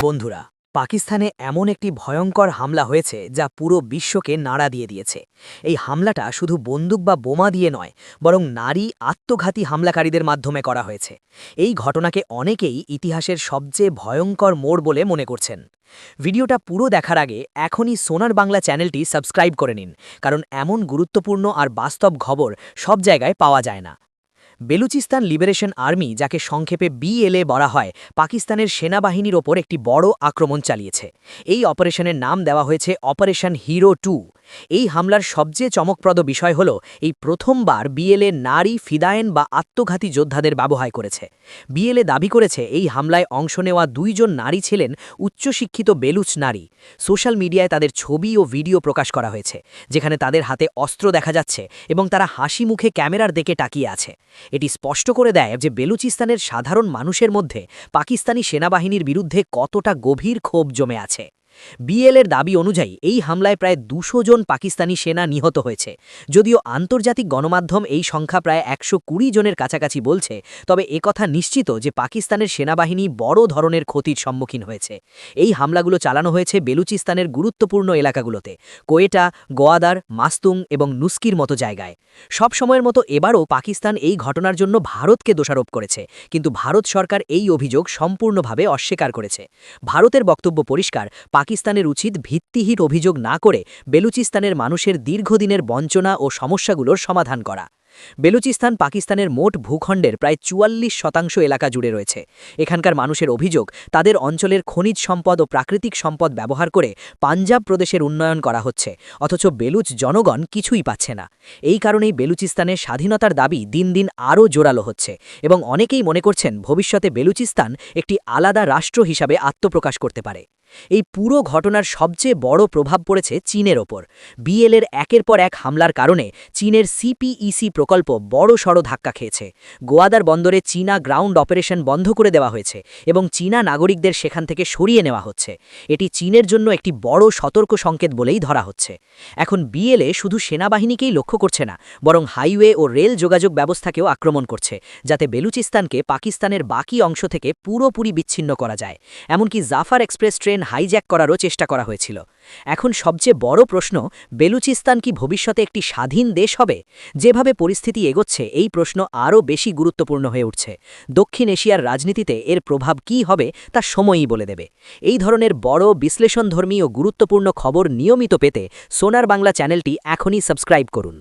বন্ধুরা, পাকিস্তানে এমন একটি ভয়ঙ্কর হামলা হয়েছে যা পুরো বিশ্বকে নাড়া দিয়ে দিয়েছে। এই হামলাটা শুধু বন্দুক বা বোমা দিয়ে নয়, বরং নারী আত্মঘাতী হামলাকারীদের মাধ্যমে করা হয়েছে। এই ঘটনাকে অনেকেই ইতিহাসের সবচেয়ে ভয়ঙ্কর মোড় বলে মনে করছেন। ভিডিওটা পুরো দেখার আগে এখনই সোনার বাংলা চ্যানেলটি সাবস্ক্রাইব করে নিন, কারণ এমন গুরুত্বপূর্ণ আর বাস্তব খবর সব জায়গায় পাওয়া যায় না। বেলুচিস্তান লিবারেশন আর্মি, যাকে সংক্ষেপে বিএলএ বলা হয়, পাকিস্তানের সেনাবাহিনীর ওপর একটি বড় আক্রমণ চালিয়েছে। এই অপারেশনের নাম দেওয়া হয়েছে অপারেশন হিরো 2। এই হামলার সবচেয়ে চমকপ্রদ বিষয় হল এই প্রথমবার বিএলএ নারী ফিদায়েন বা আত্মঘাতী যোদ্ধাদের ব্যবহার করেছে। বিএলএ দাবি করেছে এই হামলায় অংশ নেওয়া 2 জন নারী ছিলেন উচ্চশিক্ষিত বেলুচ নারী। সোশ্যাল মিডিয়ায় তাদের ছবি ও ভিডিও প্রকাশ করা হয়েছে, যেখানে তাদের হাতে অস্ত্র দেখা যাচ্ছে এবং তারা হাসি মুখে ক্যামেরার দিকে তাকিয়ে আছে। এটি স্পষ্ট করে দেয় যে বেলুচিস্তানের সাধারণ মানুষের মধ্যে পাকিস্তানি সেনাবাহিনীর বিরুদ্ধে কতটা গভীর ক্ষোভ জমে আছে। বিএলএর দাবি অনুযায়ী এই হামলায় প্রায় 200 জন পাকিস্তানি সেনা নিহত হয়েছে। যদিও আন্তর্জাতিক গণমাধ্যম এই সংখ্যা প্রায় 120 জনের কাছাকাছি বলছে, তবে একথা নিশ্চিত যে পাকিস্তানের সেনাবাহিনী বড় ধরনের ক্ষতির সম্মুখীন হয়েছে। এই হামলাগুলো চালানো হয়েছে বেলুচিস্তানের গুরুত্বপূর্ণ এলাকাগুলোতে, কোয়েটা, গোয়াদার, মাস্তুং এবং নুস্কির মতো জায়গায়। সব সময়ের মতো এবারও পাকিস্তান এই ঘটনার জন্য ভারতকে দোষারোপ করেছে, কিন্তু ভারত সরকার এই অভিযোগ সম্পূর্ণভাবে অস্বীকার করেছে। ভারতের বক্তব্য পরিষ্কার: পাকিস্তানের উচিত ভিত্তিহীন অভিযোগ না করে বেলুচিস্তানের মানুষের দীর্ঘদিনের বঞ্চনা ও সমস্যাগুলোর সমাধান করা। বেলুচিস্তান পাকিস্তানের মোট ভূখণ্ডের প্রায় 44% এলাকা জুড়ে রয়েছে। এখানকার মানুষের অভিযোগ, তাদের অঞ্চলের খনিজ সম্পদ ও প্রাকৃতিক সম্পদ ব্যবহার করে পাঞ্জাব প্রদেশের উন্নয়ন করা হচ্ছে, অথচ বেলুচ জনগণ কিছুই পাচ্ছে না। এই কারণেই বেলুচিস্তানের স্বাধীনতার দাবি দিন দিন আরও জোরালো হচ্ছে, এবং অনেকেই মনে করছেন ভবিষ্যতে বেলুচিস্তান একটি আলাদা রাষ্ট্র হিসাবে আত্মপ্রকাশ করতে পারে। এই পুরো ঘটনার সবচেয়ে বড় প্রভাব পড়েছে চীনের ওপর। বিএলএর একের পর এক হামলার কারণে চীনের সিপিইসি প্রকল্প বড়সড় ধাক্কা খেয়েছে। গোয়াদার বন্দরে চীনা গ্রাউন্ড অপারেশন বন্ধ করে দেওয়া হয়েছে এবং চীনা নাগরিকদের সেখান থেকে সরিয়ে নেওয়া হচ্ছে। এটি চীনের জন্য একটি বড় সতর্ক সংকেত বলেই ধরা হচ্ছে। এখন বিএলএ শুধু সেনাবাহিনীকেই লক্ষ্য করছে না, বরং হাইওয়ে ও রেল যোগাযোগ ব্যবস্থাকেও আক্রমণ করছে, যাতে বেলুচিস্তানকে পাকিস্তানের বাকি অংশ থেকে পুরোপুরি বিচ্ছিন্ন করা যায়। এমনকি জাফার এক্সপ্রেস ট্রেন হাইজ্যাক করারও চেষ্টা করা হয়েছিল। এখন সবচেয়ে বড় প্রশ্ন, বেলুচিস্তান কি ভবিষ্যতে একটি স্বাধীন দেশ হবে? যেভাবে পরিস্থিতি এগোচ্ছে, এই প্রশ্ন আরও বেশি গুরুত্বপূর্ণ হয়ে উঠছে। দক্ষিণ এশিয়ার রাজনীতিতে এর প্রভাব কী হবে তা সময়ই বলে দেবে। এই ধরনের বড় বিশ্লেষণধর্মী ও গুরুত্বপূর্ণ খবর নিয়মিত পেতে সোনার বাংলা চ্যানেলটি এখনই সাবস্ক্রাইব করুন।